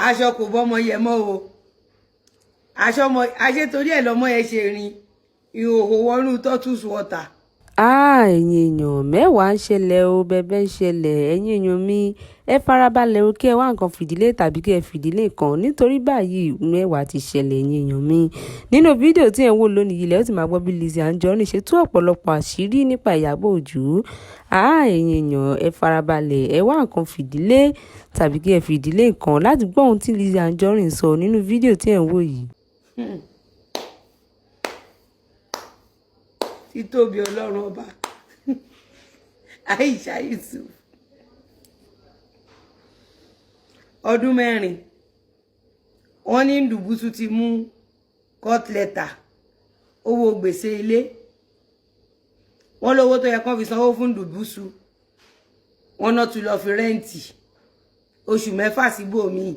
aṣọ kò bọ́mọ yẹ mọ́ o aṣẹ torí ẹ̀ lọ́mọ yẹn ṣe rin ìhòòhò wọnú tortoise water. ẹ̀yin èèyàn mẹ́wàá ń ṣẹlẹ̀ o bẹ́bẹ́ ń ṣẹlẹ̀ ẹ̀yin èèyàn mi ẹ farabalẹ̀ o kí ẹ wá nǹkan fìdílé tàbí kí ẹ fìdílé kan nítorí báyìí mẹ́wàá ti ṣẹlẹ̀ ẹ̀yin èèyàn mi. nínú fídíò tí ẹ̀ ń wò lónìí yìí lẹ́ ó ti máa gbọ́ bí Lizzy Anjorin ṣe tú ọ̀pọ̀lọpọ̀ àṣírí nípa Ìyábọ̀ Òjó. ẹ̀yin èèyàn ẹ farabalẹ̀ ẹ wá nǹkan fìdílé tàbí kí ẹ fìdílé kan láti gbọ́ ohun tí Lizzy Anjorin sọ nínú fídíò tí ẹ̀ ń wò yìí. títóbi Ọlọ́run ọba Aisha Yusuf ọdún 4 wọ́n ní Ndubusu ti mú court letter owó gbèsè ilé wọ́n lówó tó yẹ kán fi sanwó fún Ndubusu wọ́n náà tún lọ fi rẹ́ǹtì oṣù 6 síbòmíì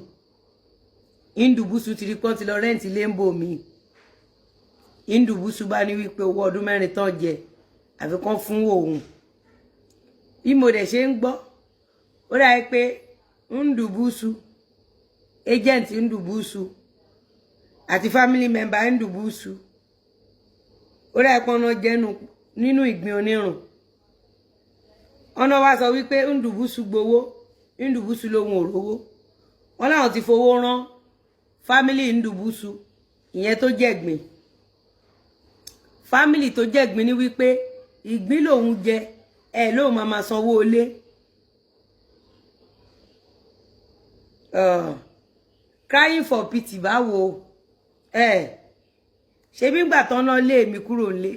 Ndubusu ti rí pọ́n ti lọ rẹ́ǹtì ilé ń bòmíì Ndubusu bá ní wípé owó ọdún 4 tán jẹ àfi kán fún òun bí mo dẹ̀ ṣe ń gbọ́ ó dà pé Ndubusu agent Ndubusu àti family member Ndubusu ó dà pé ọ̀nà jẹ́nu nínú ìgbín onírùn ọ̀nà wá sọ wípé Ndubusu gbowó Ndubusu lòun ò rówó wọ́n láwọn ti fowó rán family Ndubusu ìyẹn tó jẹ̀gbìn family tó jẹ̀gbìn ní wípé ìgbín lòun jẹ ẹ ló máa sanwó ilé crying for pity báwo ṣe bí ngbà tán náà lé mi kúrò nílé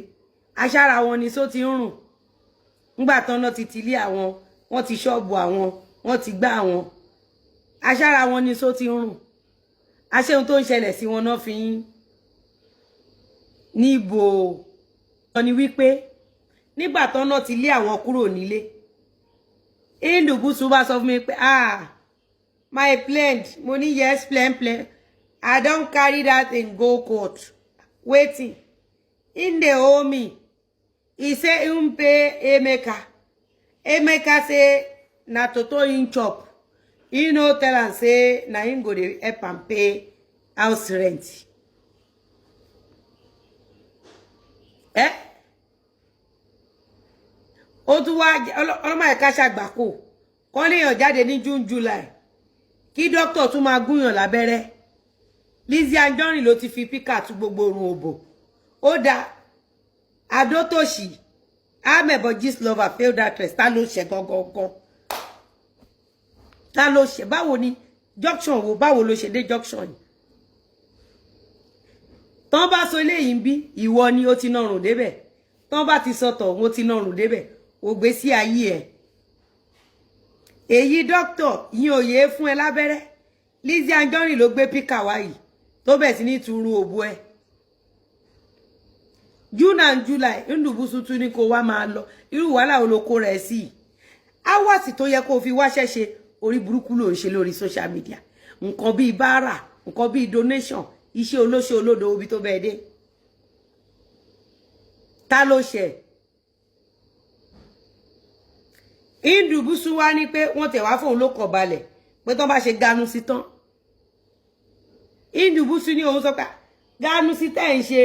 aṣára wọn ni só ti ń rùn ngbà tán náà ti tilé àwọn wọ́n ti ṣọ́ọ̀bù àwọn wọ́n ti gbá àwọn aṣára wọn ni só ti ń rùn aṣẹ́hun tó ń ṣẹlẹ̀ sí wọn náà fi ń níbo wọ́n ní wípé nígbà tán náà ti lé àwọn kúrò nílé Ndubusu bá sọ fún mi pé my plane mo ní yes plane I don carry that in go court waiting in the owe me he say him pay Emeka say na toto him chop he no tell am say na him go dey help am pay house rent ó tún wá ọlọ́mọ ẹ̀ka ṣàgbàkò kán léèyàn jáde ní June July kí dókítà tún máa gúnyàn lábẹ́rẹ́ Lizzy Anjorin ló ti fi píkà tú gbogbo orun òbò ó dá adótòṣì amẹ̀bọ̀ Gistlover failed actress ta ló ṣe gangan ta ló ṣe báwo ni junction wo báwo ló ṣe dé junction yìí tán bá sọ eléyìí ń bí ìwọ ni ó ti nọrùn débẹ̀ tán bá ti sọtọ̀ ó ti nọrùn débẹ̀ ó gbé sí ayé ẹ̀ èyí dókítà yín òye fún ẹ lábẹ́rẹ́ Lizzy Anjorin ló gbé píkà wá yìí tó bẹ̀ sí ní túrú òbú ẹ June and July Ndubusu tún ní kó wá máa lọ irú wàhálà olóko rẹ̀ sí áwàsì tó yẹ kó fi wáṣẹ́ ṣe orí burúkú ló ń ṣe lórí social media nǹkan bíi báárà nǹkan bíi donation iṣẹ́ olóṣè olódo obi tó bẹ́ẹ̀ dé ta ló ṣe Ndubusu wá ní pé wọ́n tẹ̀ wá fóun ló kọ̀ balẹ̀ pé tán bá ṣe ganu sí tán Ndubusu ní òun sọ pé ganu sí tẹ́ ń ṣe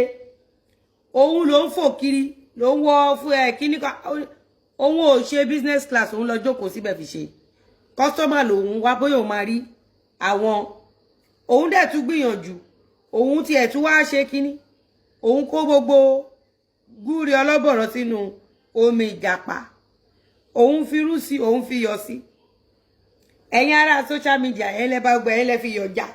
òun ló ń fò kiri ló ń wọ́ fún kíní kan òun ò ṣe business class òun lọ jókòó síbẹ̀ fi ṣe customer lòun wá bóyá òun máa rí àwọn òun dẹ̀ tún gbìyànjú òun tiẹ̀ tún wá ṣe kíní òun kó gbogbo gúre ọlọ́bọ̀rọ̀ sínú omi ìjàpá òun fi rú sí òun fi yọ sí ẹ̀yin ará social media ẹ̀ lẹ́bàá gbọ́ ẹ̀ lẹ́ fi yọ já.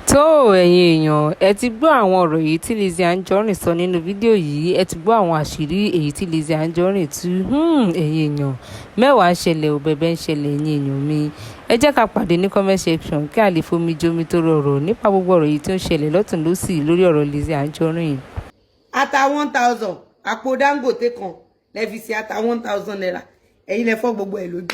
tó ẹ̀yin èèyàn ẹ ti gbọ́ àwọn ọ̀rọ̀ èyí tí Lizzy Anjorin sọ nínú fídíò yìí ẹ ti gbọ́ àwọn àṣírí èyí tí Lizzy Anjorin tú ẹ̀yin èèyàn mẹ́wàá ń ṣẹlẹ̀ ò bẹ̀bẹ̀ ń ṣẹlẹ̀ ẹ̀yin èèyàn mi ẹ jẹ́ ká pàdé ní comment section kí a lè fomi jomi tó rọrọ̀ nípa gbogbo ọ̀rọ̀ èyí tí ó ń ṣẹlẹ̀ lọ́tùn lósì lórí ọ̀rọ̀ Lizzy Anjorin. ata 1000 àpò Dangote kan lẹ fi ṣe ata 1000 naira ẹ̀yin lẹ fọ́ gbogbo ẹ̀ lójú